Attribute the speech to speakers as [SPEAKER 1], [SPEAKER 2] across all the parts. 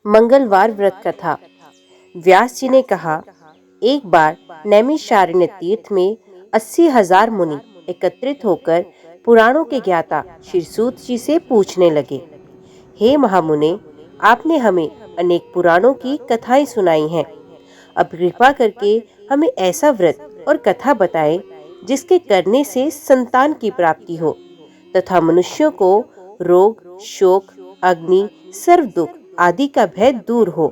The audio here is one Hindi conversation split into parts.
[SPEAKER 1] मंगलवार व्रत कथा। व्यास जी ने कहा, एक बार नैमिषारण्य तीर्थ में 80,000 मुनि एकत्रित होकर पुराणों के ज्ञाता श्री सूत जी से पूछने लगे, हे महामुने, आपने हमें अनेक पुराणों की कथाएं सुनाई हैं। अब कृपा करके हमें ऐसा व्रत और कथा बताएं जिसके करने से संतान की प्राप्ति हो तथा मनुष्यों को रोग, शोक, अग्नि, सर्व दुख आदि का भय दूर हो,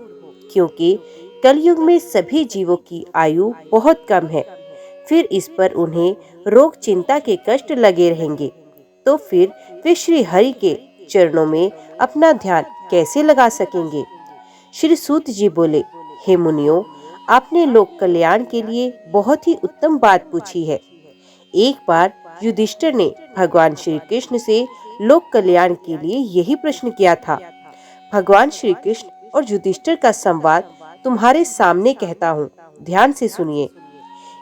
[SPEAKER 1] क्योंकि कलयुग में सभी जीवों की आयु बहुत कम है। फिर इस पर उन्हें रोग चिंता के कष्ट लगे रहेंगे, तो फिर वे श्री हरि के चरणों में अपना ध्यान कैसे लगा सकेंगे। श्री सूत जी बोले, हे मुनियों, आपने लोक कल्याण के लिए बहुत ही उत्तम बात पूछी है। एक बार युधिष्ठिर ने भगवान श्री कृष्ण से लोक कल्याण के लिए यही प्रश्न किया था। भगवान श्री कृष्ण और युधिष्ठिर का संवाद तुम्हारे सामने कहता हूँ, ध्यान से सुनिए।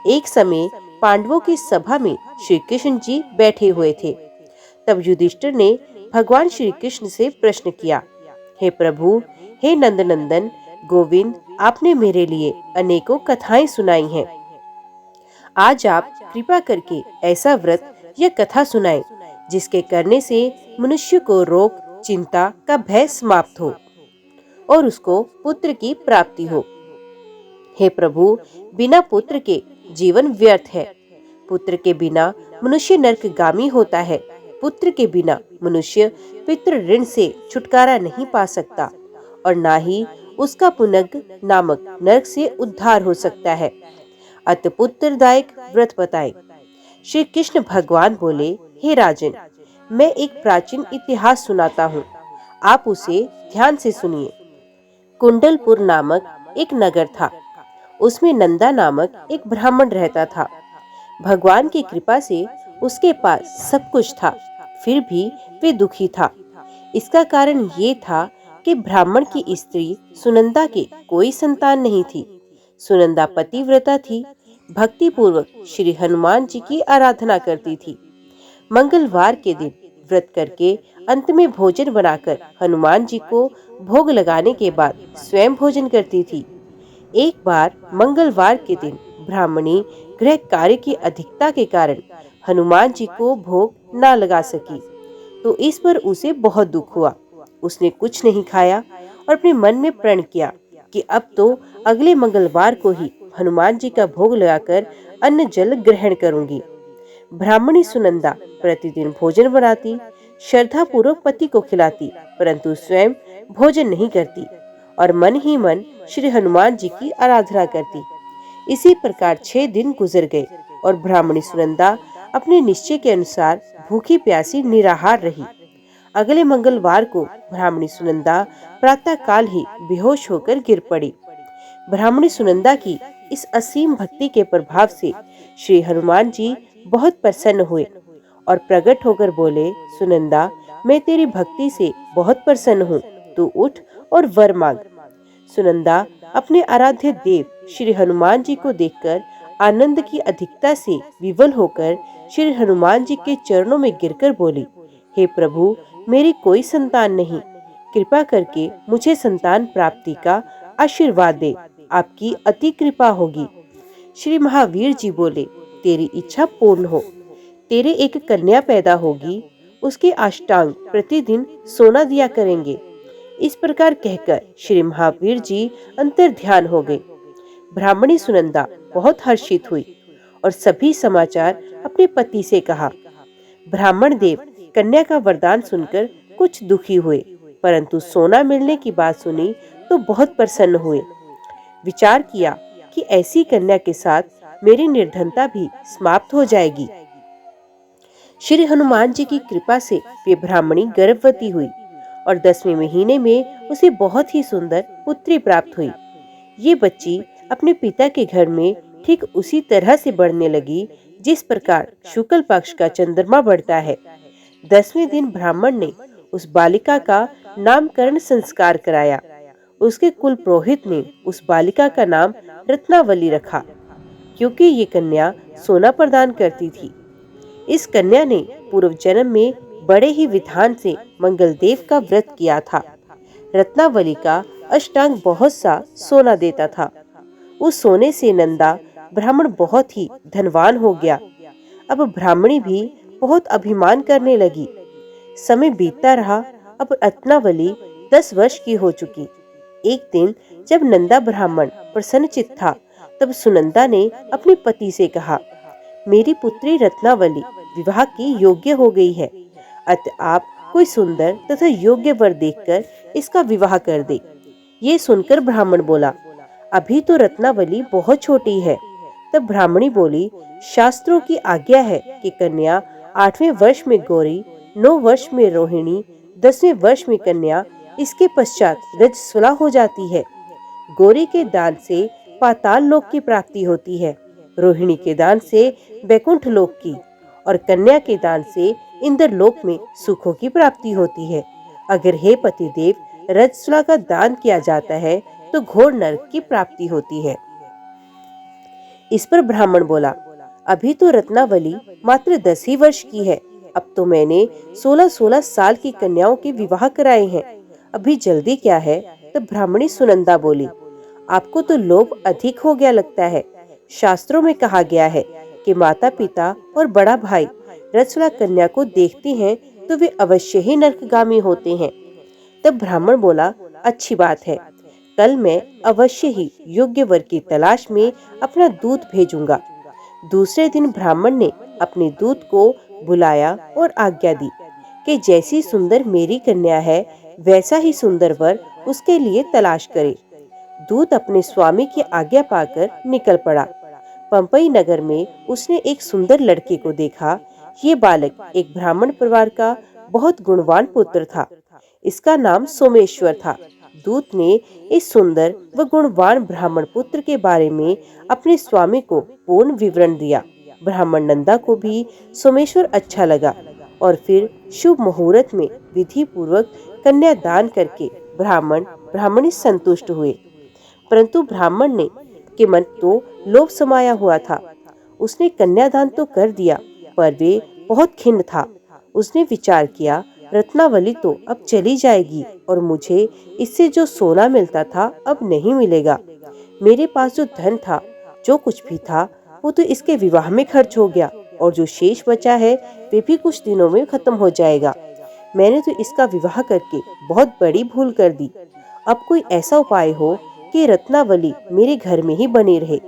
[SPEAKER 1] एक समय पांडवों की सभा में श्री कृष्ण जी बैठे हुए थे। तब युधिष्ठिर ने भगवान श्री कृष्ण से प्रश्न किया, हे प्रभु, हे नंदनंदन गोविंद, आपने मेरे लिए अनेकों कथाएं सुनाई हैं। आज आप कृपा करके ऐसा व्रत या कथा सुनाएं जिसके करने से मनुष्य को रोग, चिंता का भय समाप्त हो और उसको पुत्र की प्राप्ति हो। हे प्रभु, बिना पुत्र के जीवन व्यर्थ है। पुत्र के बिना मनुष्य नरकगामी होता है। पुत्र के बिना मनुष्य पितृ ऋण से छुटकारा नहीं पा सकता और ना ही उसका पुनग नामक नरक से उद्धार हो सकता है। अत पुत्रदायक व्रत बताएं। श्री कृष्ण भगवान बोले, हे राजन, मैं एक प्राचीन इतिहास सुनाता हूँ, आप उसे ध्यान से सुनिए। कुंडलपुर नामक एक नगर था। उसमें नंदा नामक एक ब्राह्मण रहता था। भगवान की कृपा से उसके पास सब कुछ था, फिर भी वे दुखी था। इसका कारण ये था कि ब्राह्मण की स्त्री सुनंदा के कोई संतान नहीं थी। सुनंदा पतिव्रता थी, भक्ति पूर्वक श्री हनुमान जी की आराधना करती थी। मंगलवार के दिन व्रत करके अंत में भोजन बनाकर हनुमान जी को भोग लगाने के बाद स्वयं भोजन करती थी। एक बार मंगलवार के दिन ब्राह्मणी गृह कार्य की अधिकता के कारण हनुमान जी को भोग न लगा सकी, तो इस पर उसे बहुत दुख हुआ। उसने कुछ नहीं खाया और अपने मन में प्रण किया कि अब तो अगले मंगलवार को ही हनुमान जी का भोग लगाकर अन्न जल ग्रहण करूंगी। ब्राह्मणी सुनंदा प्रतिदिन भोजन बनाती, श्रद्धा पूर्वक पति को खिलाती, परंतु स्वयं भोजन नहीं करती और मन ही मन श्री हनुमान जी की आराधना करती। इसी प्रकार 6 दिन गुजर गए और ब्राह्मणी सुनंदा अपने निश्चय के अनुसार भूखी प्यासी निराहार रही। अगले मंगलवार को ब्राह्मणी सुनंदा प्रातः काल ही बेहोश होकर गिर पड़ी। ब्राह्मणी सुनंदा की इस असीम भक्ति के प्रभाव से श्री हनुमान जी बहुत प्रसन्न हुए और प्रकट होकर बोले, सुनंदा, मैं तेरी भक्ति से बहुत प्रसन्न हूँ, तू उठ और वर मांग। सुनंदा अपने आराध्य देव श्री हनुमान जी को देखकर आनंद की अधिकता से विवल होकर श्री हनुमान जी के चरणों में गिरकर बोली, हे प्रभु, मेरी कोई संतान नहीं, कृपा करके मुझे संतान प्राप्ति का आशीर्वाद दे, आपकी अति कृपा होगी। श्री महावीर जी बोले, तेरी इच्छा पूर्ण हो, तेरे एक कन्या पैदा होगी, उसके अष्टांग प्रतिदिन सोना दिया करेंगे। इस प्रकार कहकर श्री महावीर जी अंतर ध्यान हो गए। ब्राह्मणी सुनंदा बहुत हर्षित हुई और सभी समाचार अपने पति से कहा। ब्राह्मण देव कन्या का वरदान सुनकर कुछ दुखी हुए, परंतु सोना मिलने की बात सुनी तो बहुत प्रसन्न हुए। विचार किया कि ऐसी कन्या के साथ मेरी निर्धनता भी समाप्त हो जाएगी। श्री हनुमान जी की कृपा से वे ब्राह्मणी गर्भवती हुई और 10वें महीने में उसे बहुत ही सुंदर पुत्री प्राप्त हुई। ये बच्ची अपने पिता के घर में ठीक उसी तरह से बढ़ने लगी जिस प्रकार शुक्ल पक्ष का चंद्रमा बढ़ता है। 10वें दिन ब्राह्मण ने उस बालिका का नामकरण संस्कार कराया। उसके कुल पुरोहित ने उस बालिका का नाम रत्नावली रखा, क्योंकि ये कन्या सोना प्रदान करती थी। इस कन्या ने पूर्व जन्म में बड़े ही विधान से मंगलदेव का व्रत किया था। रत्नावली का अष्टांग बहुत सा सोना देता था। उस सोने से नंदा ब्राह्मण बहुत ही धनवान हो गया। अब ब्राह्मणी भी बहुत अभिमान करने लगी। समय बीतता रहा। अब रत्नावली 10 वर्ष की हो चुकी। एक दिन जब नंदा ब्राह्मण प्रसन्नचित्त था, तब सुनंदा ने अपने पति से कहा, मेरी पुत्री रत्नावली विवाह की योग्य हो गई है। अतः आप कोई सुंदर तथा योग्य वर देखकर इसका विवाह कर दे। ये सुनकर ब्राह्मण बोला, अभी तो रत्नावली बहुत छोटी है। तब ब्राह्मणी बोली, शास्त्रों की आज्ञा है कि कन्या 8वें वर्ष में गौरी, 9 वर्ष में रोहिणी, 10वें वर्ष में कन्या, इसके पश्चात रजस्वला हो जाती है। गौरी के दान से पाताल लोक की प्राप्ति होती है, रोहिणी के दान से वैकुंठ लोक की, और कन्या के दान से इंद्र लोक में सुखों की प्राप्ति होती है। अगर हे पतिदेव रजस्वला का दान किया जाता है तो घोर नरक की प्राप्ति होती है। इस पर ब्राह्मण बोला, अभी तो रत्नावली मात्र 10 ही वर्ष की है। अब तो मैंने 16-16 साल की कन्याओं के विवाह कराए हैं, अभी जल्दी क्या है। तब ब्राह्मणी सुनंदा बोली, आपको तो लोभ अधिक हो गया लगता है। शास्त्रों में कहा गया है कि माता पिता और बड़ा भाई रजस्वला कन्या को देखते हैं तो वे अवश्य ही नरकगामी होते हैं। तब ब्राह्मण बोला, अच्छी बात है, कल मैं अवश्य ही योग्य वर की तलाश में अपना दूत भेजूंगा। दूसरे दिन ब्राह्मण ने अपने दूत को बुलाया और आज्ञा दी कि जैसी सुंदर मेरी कन्या है, वैसा ही सुंदर वर उसके लिए तलाश करे। दूत अपने स्वामी की आज्ञा पाकर निकल पड़ा। पंपई नगर में उसने एक सुंदर लड़के को देखा। ये बालक एक ब्राह्मण परिवार का बहुत गुणवान पुत्र था। इसका नाम सोमेश्वर था। दूत ने इस सुंदर व गुणवान ब्राह्मण पुत्र के बारे में अपने स्वामी को पूर्ण विवरण दिया। ब्राह्मण नंदा को भी सोमेश्वर अच्छा लगा और फिर शुभ मुहूर्त में विधि पूर्वक कन्या दान करके ब्राह्मणी संतुष्ट हुए। परंतु ब्राह्मण ने के मन तो लोभ समाया हुआ था। उसने कन्यादान तो कर दिया, पर वे बहुत खिन्न था। उसने विचार किया, रत्नावली तो अब चली जाएगी और मुझे इससे जो सोना मिलता था अब नहीं मिलेगा। मेरे पास जो धन था, जो कुछ भी था, वो तो इसके विवाह में खर्च हो गया, और जो शेष बचा है वे भी कुछ दिनों में खत्म हो जाएगा। मैंने तो इसका विवाह करके बहुत बड़ी भूल कर दी। अब कोई ऐसा उपाय हो कि रत्नावली मेरे घर में ही बनी रहे,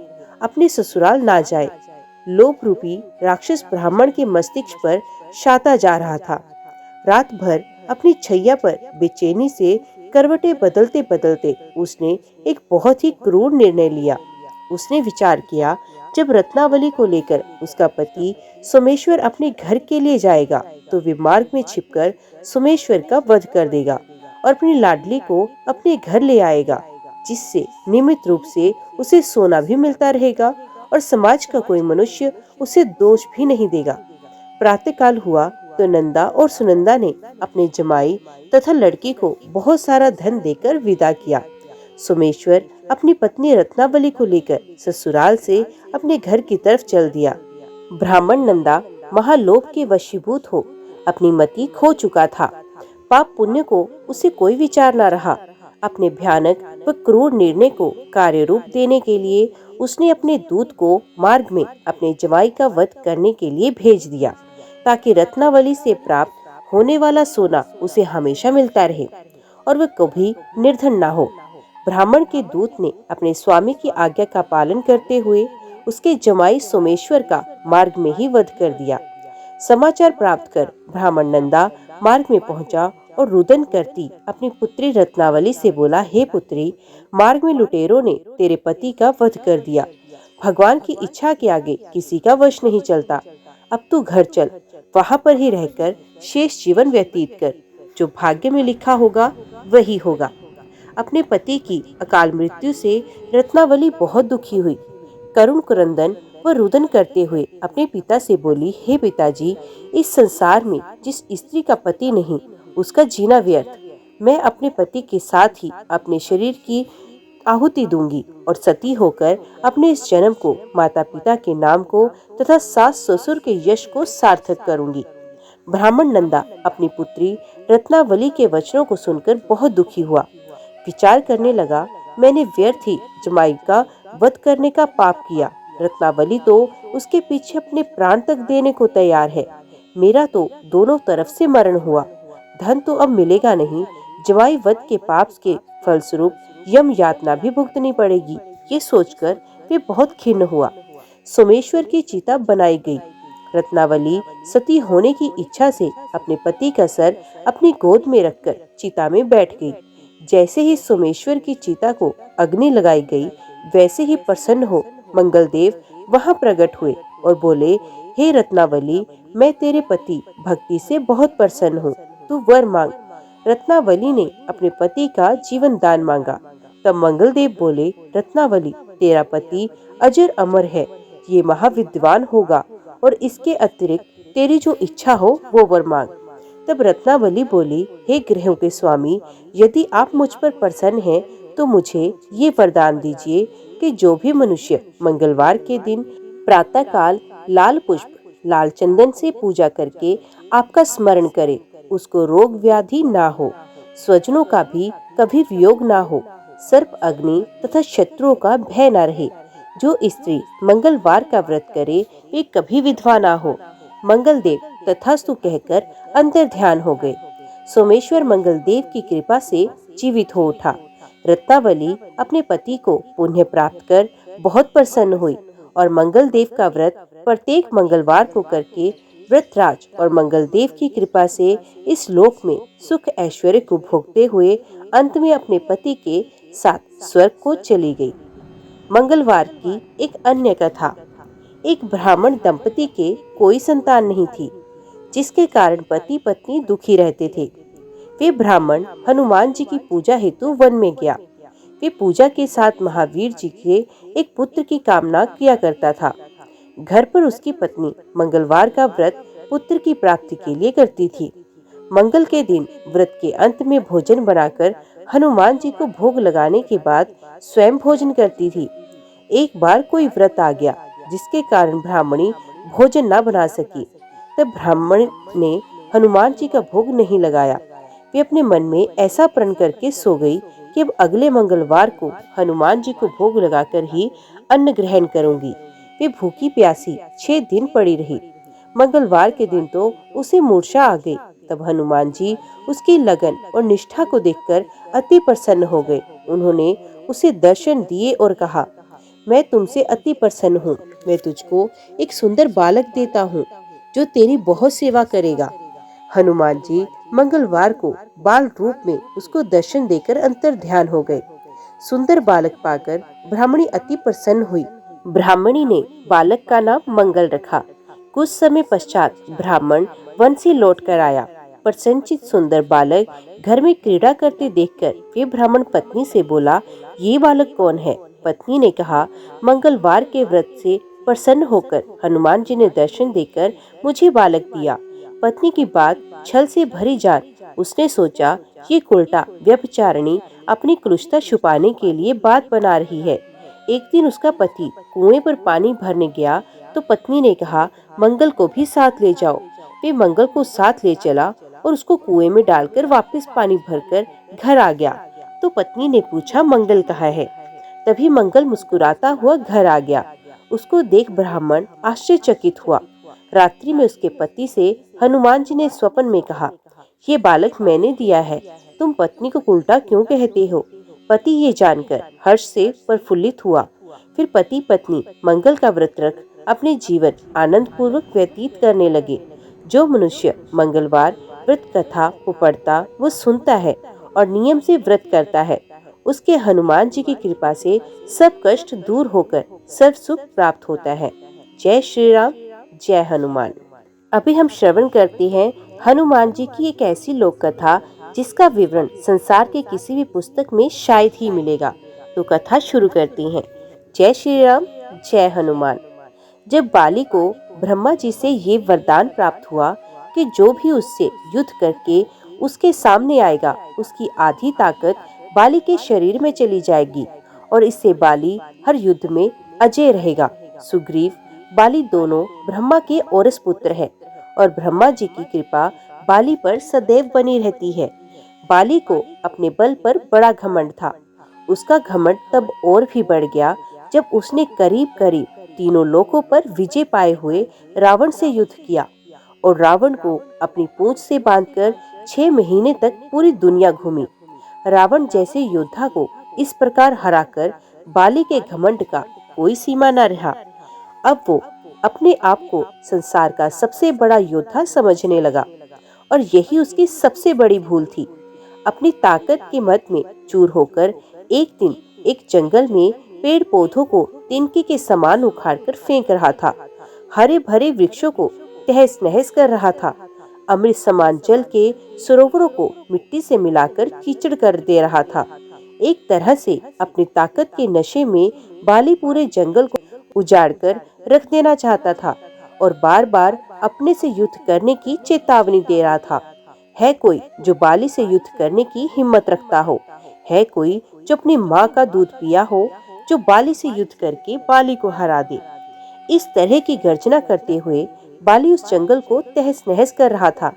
[SPEAKER 1] अपने ससुराल ना जाए। लोभ रूपी राक्षस ब्राह्मण के मस्तिष्क पर शाता जा रहा था। रात भर अपनी छैया पर बेचैनी से करवटें बदलते बदलते उसने एक बहुत ही क्रूर निर्णय लिया। उसने विचार किया, जब रत्नावली को लेकर उसका पति सोमेश्वर अपने घर के लिए जाएगा तो वे मार्ग में छिपकर सोमेश्वर का वध कर देगा और अपनी लाडली को अपने घर ले आएगा, जिससे नियमित रूप से उसे सोना भी मिलता रहेगा और समाज का कोई मनुष्य उसे दोष भी नहीं देगा। प्रातःकाल हुआ तो नंदा और सुनंदा ने अपने जमाई तथा लड़की को बहुत सारा धन देकर विदा किया। सोमेश्वर अपनी पत्नी रत्नावली को लेकर ससुराल से अपने घर की तरफ चल दिया। ब्राह्मण नंदा महालोभ के वशीभूत हो अपनी मति खो चुका था। पाप पुण्य को उसे कोई विचार न रहा। अपने भयानक व क्रूर निर्णय को कार्य रूप देने के लिए उसने अपने दूत को मार्ग में अपने जमाई का वध करने के लिए भेज दिया, ताकि रत्नावली से प्राप्त होने वाला सोना उसे हमेशा मिलता रहे और वह कभी निर्धन न हो। ब्राह्मण के दूत ने अपने स्वामी की आज्ञा का पालन करते हुए उसके जमाई सोमेश्वर का मार्ग में ही वध कर दिया। समाचार प्राप्त कर ब्राह्मण नंदा मार्ग में पहुंचा और रुदन करती अपनी पुत्री रत्नावली से बोला, हे पुत्री, मार्ग में लुटेरों ने तेरे पति का वध कर दिया। भगवान की इच्छा के आगे किसी का वश नहीं चलता। अब तू घर चल, वहाँ पर ही रहकर शेष जीवन व्यतीत कर। जो भाग्य में लिखा होगा वही होगा। अपने पति की अकाल मृत्यु से रत्नावली बहुत दुखी हुई। करुण क्रंदन व रुदन करते हुए अपने पिता से बोली, हे पिताजी, इस संसार में जिस स्त्री का पति नहीं उसका जीना व्यर्थ। मैं अपने पति के साथ ही अपने शरीर की आहुति दूंगी और सती होकर अपने इस जन्म को, माता पिता के नाम को तथा सास ससुर के यश को सार्थक करूंगी। ब्राह्मण नंदा अपनी पुत्री रत्नावली के वचनों को सुनकर बहुत दुखी हुआ। विचार करने लगा, मैंने व्यर्थ ही जमाई का वध करने का पाप किया। रत्नावली तो उसके पीछे अपने प्राण तक देने को तैयार है। मेरा तो दोनों तरफ से मरण हुआ। धन तो अब मिलेगा नहीं। जमाई वध के पाप के फलस्वरूप यम यातना भी भुगतनी पड़ेगी। ये सोचकर वे बहुत खिन्न हुआ। सोमेश्वर की चिता बनाई गई। रत्नावली सती होने की इच्छा से अपने पति का सर अपनी गोद में रखकर चिता में बैठ गई। जैसे ही सोमेश्वर की चिता को अग्नि लगाई गई, वैसे ही प्रसन्न हो मंगलदेव वहां प्रकट हुए और बोले, हे रत्नावली, मैं तेरे पति भक्ति से बहुत प्रसन्न हूँ, तू वर मांग। रत्नावली ने अपने पति का जीवन दान मांगा। तब मंगलदेव बोले, रत्नावली, तेरा पति अजर अमर है, ये महाविद्वान होगा और इसके अतिरिक्त तेरी जो इच्छा हो वो वर मांग। तब रत्नावली बोली, हे ग्रहों के स्वामी, यदि आप मुझ पर प्रसन्न हैं तो मुझे ये वरदान दीजिए कि जो भी मनुष्य मंगलवार के दिन प्रातः काल लाल पुष्प लाल चंदन से पूजा करके आपका स्मरण करे, उसको रोग व्याधि ना हो, स्वजनों का भी कभी वियोग ना हो, सर्प अग्नि तथा शत्रुओं का भय न रहे। जो स्त्री मंगलवार का व्रत करे वे कभी विधवा ना हो। मंगलदेव तथास्तु कहकर अंतर ध्यान हो गए। सोमेश्वर मंगलदेव की कृपा से जीवित हो उठा। रत्नावली अपने पति को पुण्य प्राप्त कर बहुत प्रसन्न हुई और मंगलदेव का व्रत प्रत्येक मंगलवार को करके व्रतराज और मंगलदेव की कृपा से इस लोक में सुख ऐश्वर्य को भोगते हुए अंत में अपने पति के साथ स्वर्ग को चली गई। मंगलवार की एक अन्य कथा। एक ब्राह्मण दंपति के कोई संतान नहीं थी, जिसके कारण पति पत्नी दुखी रहते थे। वे ब्राह्मण हनुमान जी की पूजा हेतु वन में गया। वे पूजा के साथ महावीर जी के एक पुत्र की कामना किया करता था। घर पर उसकी पत्नी मंगलवार का व्रत पुत्र की प्राप्ति के लिए करती थी। मंगल के दिन व्रत के अंत में भोजन बनाकर हनुमान जी को भोग लगाने के बाद स्वयं भोजन करती थी। एक बार कोई व्रत आ गया जिसके कारण ब्राह्मणी भोजन न बना सकी। तब ब्राह्मण ने हनुमान जी का भोग नहीं लगाया। वे अपने मन में ऐसा प्रण करके सो गई कि अब अगले मंगलवार को हनुमान जी को भोग लगाकर ही अन्न ग्रहण करूंगी। वे भूखी प्यासी 6 दिन पड़ी रही। मंगलवार के दिन तो उसे मूर्छा आ गई। तब हनुमान जी उसकी लगन और निष्ठा को देखकर अति प्रसन्न हो गए। उन्होंने उसे दर्शन दिए और कहा, मैं तुमसे अति प्रसन्न हूँ। मैं तुझको एक सुंदर बालक देता हूँ जो तेरी बहुत सेवा करेगा। हनुमान जी मंगलवार को बाल रूप में उसको दर्शन देकर अंतर ध्यान हो गए। सुंदर बालक पाकर ब्राह्मणी अति प्रसन्न हुई। ब्राह्मणी ने बालक का नाम मंगल रखा। कुछ समय पश्चात ब्राह्मण वन से लौट कर आया। प्रसन्नचित सुंदर बालक घर में क्रीड़ा करते देखकर वे ब्राह्मण पत्नी से बोला, ये बालक कौन है? पत्नी ने कहा, मंगलवार के व्रत से प्रसन्न होकर हनुमान जी ने दर्शन देकर मुझे बालक दिया। पत्नी की बात छल से भरी जान उसने सोचा, ये उल्टा व्यभिचारिणी अपनी क्रूरता छुपाने के लिए बात बना रही है। एक दिन उसका पति कुएं पर पानी भरने गया तो पत्नी ने कहा, मंगल को भी साथ ले जाओ। वे मंगल को साथ ले चला और उसको कुएं में डालकर वापस पानी भरकर घर आ गया। तो पत्नी ने पूछा, मंगल कहाँ है? तभी मंगल मुस्कुराता हुआ घर आ गया। उसको देख ब्राह्मण आश्चर्यचकित हुआ। रात्रि में उसके पति से हनुमान जी ने स्वप्न में कहा, ये बालक मैंने दिया है, तुम पत्नी को उल्टा क्यों कहते हो? पति ये जानकर हर्ष से प्रफुल्लित हुआ। फिर पति पत्नी मंगल का व्रत रख अपने जीवन आनंद पूर्वक व्यतीत करने लगे। जो मनुष्य मंगलवार व्रत कथा को पढ़ता वो सुनता है और नियम से व्रत करता है, उसके हनुमान जी की कृपा से सब कष्ट दूर होकर सर्व सुख प्राप्त होता है। जय श्री राम, जय हनुमान। अभी हम श्रवण करते हैं हनुमान जी की एक ऐसी लोक कथा जिसका विवरण संसार के किसी भी पुस्तक में शायद ही मिलेगा। तो कथा शुरू करते हैं। जय श्री राम, जय हनुमान। जब बाली को ब्रह्मा जी से ये वरदान प्राप्त हुआ कि जो भी उससे युद्ध करके उसके सामने आएगा उसकी आधी ताकत बाली के शरीर में चली जाएगी और इससे बाली हर युद्ध में अजय रहेगा। सुग्रीव बाली दोनों ब्रह्मा के औरस पुत्र है और ब्रह्मा जी की कृपा बाली पर सदैव बनी रहती है। बाली को अपने बल पर बड़ा घमंड था। उसका घमंड तब और भी बढ़ गया जब उसने करीब करीब तीनों लोकों पर विजय पाए हुए रावण से युद्ध किया और रावण को अपनी पूंछ से बांधकर 6 महीने तक पूरी दुनिया घूमी। रावण जैसे योद्धा को इस प्रकार हराकर बाली के घमंड का कोई सीमा न रहा। अब वो अपने आप को संसार का सबसे बड़ा योद्धा समझने लगा और यही उसकी सबसे बड़ी भूल थी। अपनी ताकत के मद में चूर होकर एक दिन एक जंगल में पेड़ पौधों को तिनके के समान उखाड़कर फेंक रहा था। हरे भरे वृक्षों को तहस नहस कर रहा था। अमृत समान जल के सरोवरों को मिट्टी से मिलाकर कीचड़ कर दे रहा था। एक तरह से अपनी ताकत के नशे में बाली पूरे जंगल को उजाड़कर रख देना चाहता था और बार बार अपने से युद्ध करने की चेतावनी दे रहा था। है कोई जो बाली से युद्ध करने की हिम्मत रखता हो? है कोई जो अपनी माँ का दूध पिया हो, जो बाली से युद्ध करके बाली को हरा दे? इस तरह की गर्जना करते हुए बाली उस जंगल को तहस नहस कर रहा था।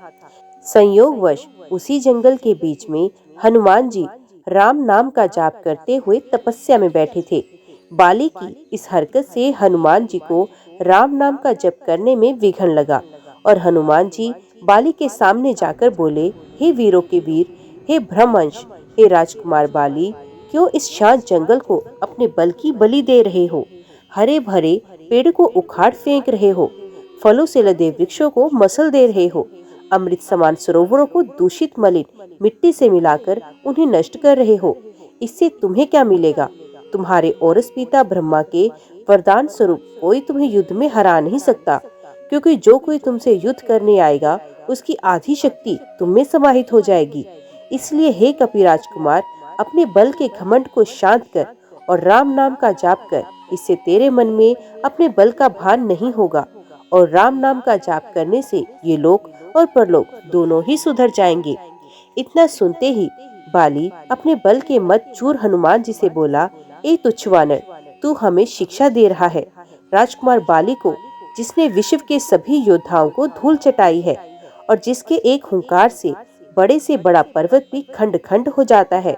[SPEAKER 1] संयोगवश उसी जंगल के बीच में हनुमान जी राम नाम का जाप करते हुए तपस्या में बैठे थे। बाली की इस हरकत से हनुमान जी को राम नाम का जप करने में विघ्न लगा और हनुमान जी बाली के सामने जाकर बोले, हे वीरों के वीर, हे ब्रह्मवंश, हे राजकुमार बाली, क्यों इस शांत जंगल को अपने बल की बलि दे रहे हो? हरे भरे पेड़ को उखाड़ फेंक रहे हो, फलों से लदे वृक्षों को मसल दे रहे हो, अमृत समान सरोवरों को दूषित मलिन मिट्टी से मिलाकर उन्हें नष्ट कर रहे हो। इससे तुम्हें क्या मिलेगा? तुम्हारे औरस पिता ब्रह्मा के वरदान स्वरूप कोई तुम्हें युद्ध में हरा नहीं सकता, क्योंकि जो कोई तुमसे युद्ध करने आएगा उसकी आधी शक्ति तुम में समाहित हो जाएगी। इसलिए हे कपिराज कुमार, अपने बल के घमंड को शांत कर और राम नाम का जाप कर। इससे तेरे मन में अपने बल का भान नहीं होगा और राम नाम का जाप करने से ये लोक और परलोक दोनों ही सुधर जाएंगे। इतना सुनते ही बाली अपने बल के मत चूर हनुमान जी से बोला, ए तुच्छ वानर, तू हमें शिक्षा दे रहा है। राजकुमार बाली को, जिसने विश्व के सभी योद्धाओं को धूल चटाई है और जिसके एक हुंकार से बड़ा पर्वत भी खंड खंड हो जाता है।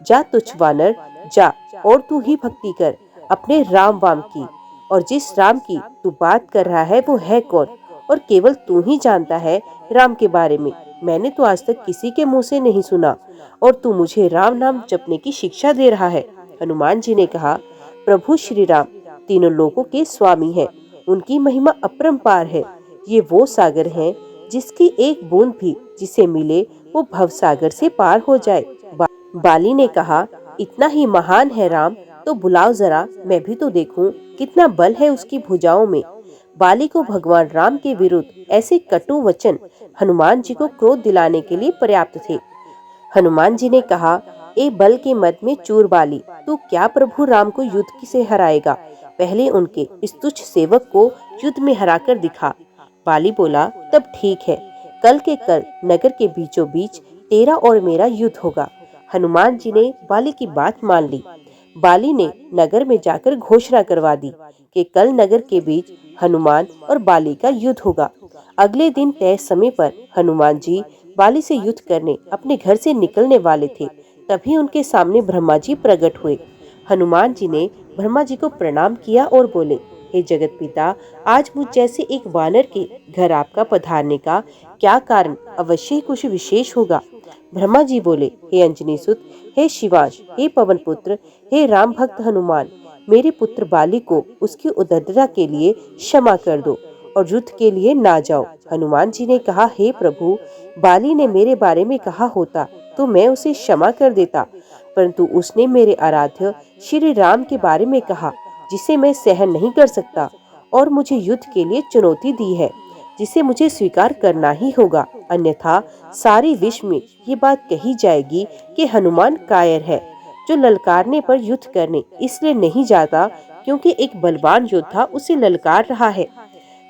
[SPEAKER 1] जा तुच्छ वानर, जा और तू ही भक्ति कर अपने राम वाम की। और जिस राम की तू बात कर रहा है वो है कौन? और केवल तू ही जानता है राम के बारे में। मैंने तो आज तक किसी के मुंह से नहीं सुना और तू मुझे राम नाम जपने की शिक्षा दे रहा है। हनुमान जी ने कहा, प्रभु श्री राम तीनों लोकों के स्वामी हैं। उनकी महिमा अपरंपार है। ये वो सागर हैं जिसकी एक बूंद भी जिसे मिले वो भवसागर से पार हो जाए। बाली ने कहा, इतना ही महान है राम तो बुलाओ जरा, मैं भी तो देखूं कितना बल है उसकी भुजाओं में। बाली को भगवान राम के विरुद्ध ऐसे कटु वचन हनुमान जी को क्रोध दिलाने के लिए पर्याप्त थे। हनुमान जी ने कहा, ए बल के मद में चूर बाली, तू क्या प्रभु राम को युद्ध से हराएगा? पहले उनके इस तुच्छ सेवक को युद्ध में हराकर दिखा। बाली बोला, तब ठीक है, कल के कल नगर के बीचों बीच तेरा और मेरा युद्ध होगा। हनुमान जी ने बाली की बात मान ली। बाली ने नगर में जाकर घोषणा करवा दी कि कल नगर के बीच हनुमान और बाली का युद्ध होगा। अगले दिन तय समय पर हनुमान जी बाली से युद्ध करने अपने घर से निकलने वाले थे। तभी उनके सामने ब्रह्मा जी प्रकट हुए। हनुमान जी ने ब्रह्मा जी को प्रणाम किया और बोले, हे जगत पिता, आज मुझ जैसे एक वानर के घर आपका पधारने का क्या कारण? अवश्य ही कुछ विशेष होगा। ब्रह्मा जी बोले, हे अंजनी सुत, हे शिवांश, हे पवन पुत्र, हे राम भक्त हनुमान, मेरे पुत्र बाली को उसकी उदंडता के लिए क्षमा कर दो और युद्ध के लिए ना जाओ। हनुमान जी ने कहा, हे प्रभु, बाली ने मेरे बारे में कहा होता तो मैं उसे क्षमा कर देता, परंतु उसने मेरे आराध्य श्री राम के बारे में कहा जिसे मैं सहन नहीं कर सकता और मुझे युद्ध के लिए चुनौती दी है, जिसे मुझे स्वीकार करना ही होगा, अन्यथा सारी विश्व में ये बात कही जाएगी कि हनुमान कायर है, जो ललकारने पर युद्ध करने इसलिए नहीं जाता क्योंकि एक बलवान योद्धा उसे ललकार रहा है।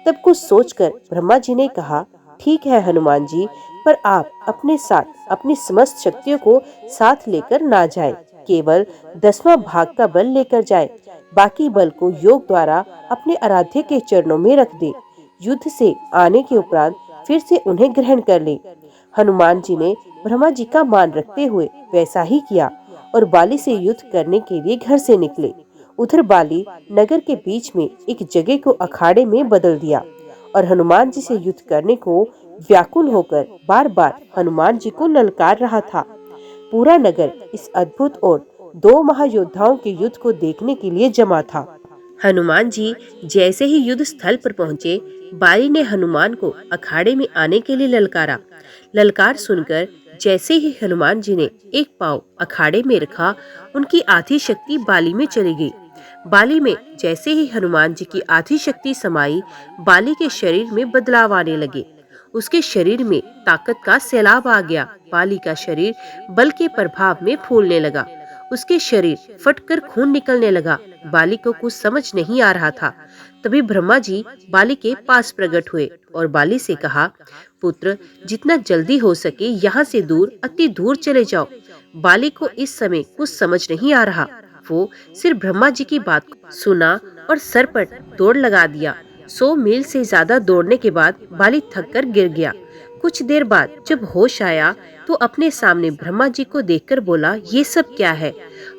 [SPEAKER 1] तब कुछ सोचकर ब्रह्मा जी ने कहा, ठीक है हनुमान जी, पर आप अपने साथ अपनी समस्त शक्तियों को साथ लेकर ना जाएं, केवल 10वां भाग का बल लेकर जाएं, बाकी बल को योग द्वारा अपने आराध्य के चरणों में रख दे। युद्ध से आने के उपरांत फिर से उन्हें ग्रहण कर ले। हनुमान जी ने ब्रह्मा जी का मान रखते हुए वैसा ही किया और बाली से युद्ध करने के लिए घर से निकले। उधर बाली नगर के बीच में एक जगह को अखाड़े में बदल दिया और हनुमान जी से युद्ध करने को व्याकुल होकर बार बार हनुमान जी को ललकार रहा था। पूरा नगर इस अद्भुत और दो महायोद्धाओं के युद्ध को देखने के लिए जमा था। हनुमान जी जैसे ही युद्ध स्थल पर पहुंचे, बाली ने हनुमान को अखाड़े में आने के लिए ललकारा। ललकार सुनकर जैसे ही हनुमान जी ने एक पाँव अखाड़े में रखा, उनकी आधी शक्ति बाली में चली गई। बाली में जैसे ही हनुमान जी की आधी शक्ति समाई, बाली के शरीर में बदलाव आने लगे। उसके शरीर में ताकत का सैलाब आ गया। बाली का शरीर बल के प्रभाव में फूलने लगा। उसके शरीर फटकर खून निकलने लगा। बाली को कुछ समझ नहीं आ रहा था। तभी ब्रह्मा जी बाली के पास प्रकट हुए और बाली से कहा, पुत्र, जितना जल्दी हो सके यहाँ से दूर, अति दूर चले जाओ। बाली को इस समय कुछ समझ नहीं आ रहा। वो सिर्फ ब्रह्मा जी की बात सुना और सर पर दौड़ लगा दिया। 100 मील से ज्यादा दौड़ने के बाद बाली थककर गिर गया। कुछ देर बाद जब होश आया तो अपने सामने ब्रह्मा जी को देखकर बोला, ये सब क्या है?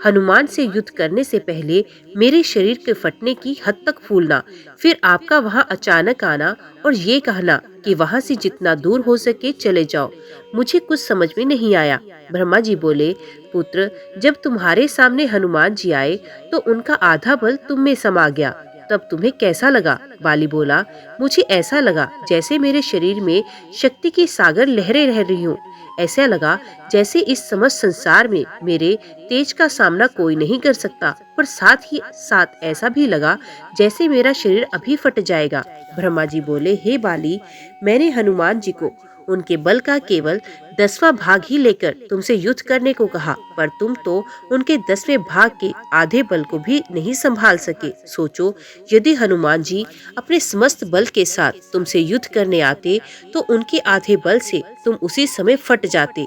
[SPEAKER 1] हनुमान से युद्ध करने से पहले मेरे शरीर के फटने की हद तक फूलना, फिर आपका वहां अचानक आना और ये कहना कि वहां से जितना दूर हो सके चले जाओ। मुझे कुछ समझ में नहीं आया। ब्रह्मा जी बोले, पुत्र, जब तुम्हारे सामने हनुमान जी आए तो उनका आधा बल तुम में समा गया, तब तुम्हें कैसा लगा? बाली बोला, मुझे ऐसा लगा जैसे मेरे शरीर में शक्ति की सागर लहरें रह रही हूँ। ऐसा लगा जैसे इस समस्त संसार में मेरे तेज का सामना कोई नहीं कर सकता, पर साथ ही साथ ऐसा भी लगा जैसे मेरा शरीर अभी फट जाएगा। ब्रह्मा जी बोले, हे बाली, मैंने हनुमान जी को उनके बल का केवल 10वां भाग ही लेकर तुमसे युद्ध करने को कहा, पर तुम तो उनके 10वें भाग के आधे बल को भी नहीं संभाल सके। सोचो, यदि हनुमान जी अपने समस्त बल के साथ तुमसे युद्ध करने आते तो उनके आधे बल से तुम उसी समय फट जाते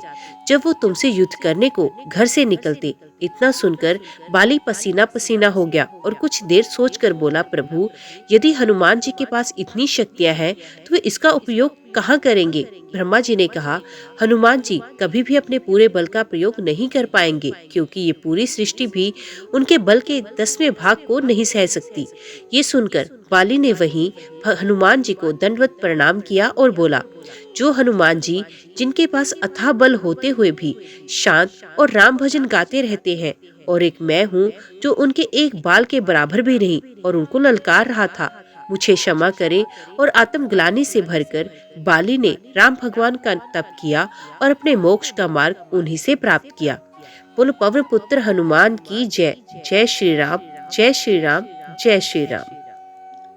[SPEAKER 1] जब वो तुमसे युद्ध करने को घर से निकलते। इतना सुनकर बाली पसीना पसीना हो गया और कुछ देर सोचकर बोला, प्रभु, यदि हनुमान जी के पास इतनी शक्तियां हैं तो वे इसका उपयोग कहाँ करेंगे? ब्रह्मा जी ने कहा, हनुमान जी कभी भी अपने पूरे बल का प्रयोग नहीं कर पाएंगे, क्योंकि ये पूरी सृष्टि भी उनके बल के 10वें भाग को नहीं सह सकती। ये सुनकर बाली ने वहीं हनुमान जी को दंडवत प्रणाम किया और बोला, जो हनुमान जी जिनके पास अथाह बल होते हुए भी शांत और राम भजन गाते रहते हैं, और एक मैं हूँ जो उनके एक बाल के बराबर भी नहीं और उनको ललकार रहा था, मुझे क्षमा करे। और आत्मग्लानि से भरकर बाली ने राम भगवान का तप किया और अपने मोक्ष का मार्ग उन्हीं से प्राप्त किया। बोलो पवन पुत्र हनुमान की जय। जय श्री राम, जय श्री राम, जय श्री राम।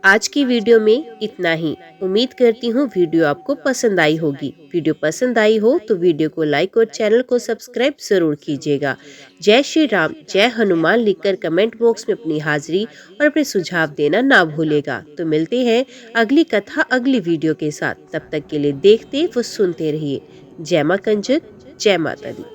[SPEAKER 1] आज की वीडियो में इतना ही। उम्मीद करती हूँ वीडियो आपको पसंद आई होगी। वीडियो पसंद आई हो तो वीडियो को लाइक और चैनल को सब्सक्राइब जरूर कीजिएगा। जय श्री राम, जय हनुमान लिखकर कमेंट बॉक्स में अपनी हाजिरी और अपने सुझाव देना ना भूलेगा। तो मिलते हैं अगली कथा अगली वीडियो के साथ। तब तक के लिए देखते व सुनते रहिए। जय मां कंजक, जय माता दी।